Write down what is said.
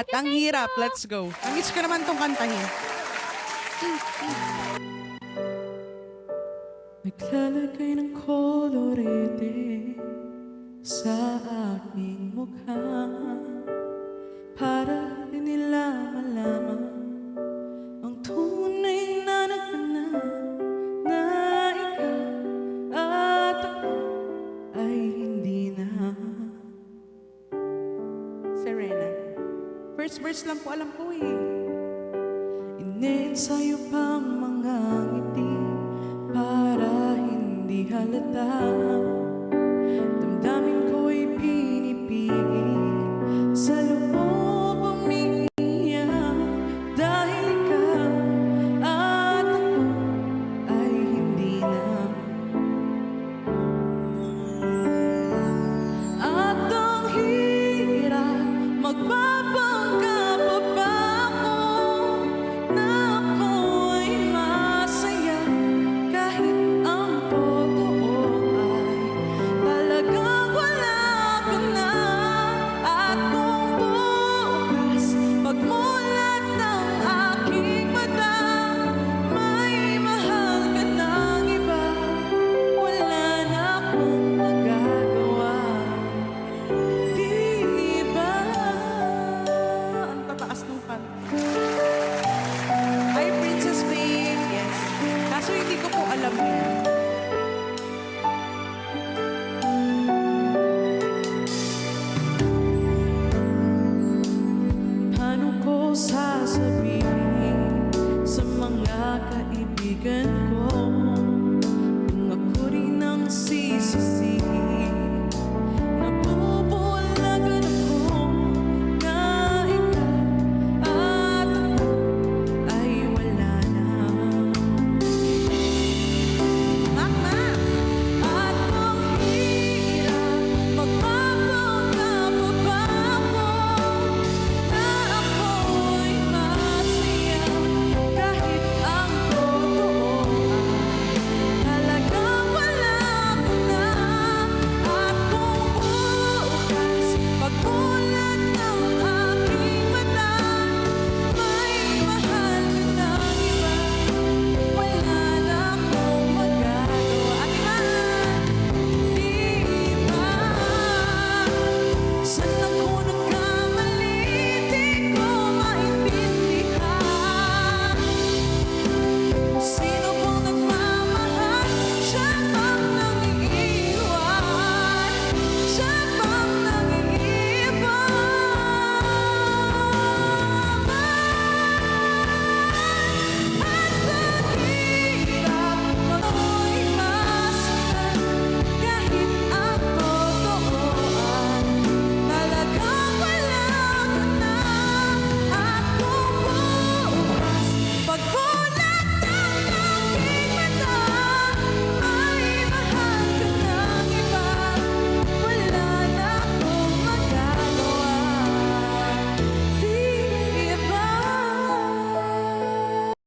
At ang hirap, let's go. Ang ko naman tong kantahin. Naglalagay ng kolorete sa aking mukha para di nila malaman ang tunay na nagmana na ikaw at ako ay hindi na. Serena. First verse lang po alam ko eh. Inensayo pang mga ngiti para hindi halata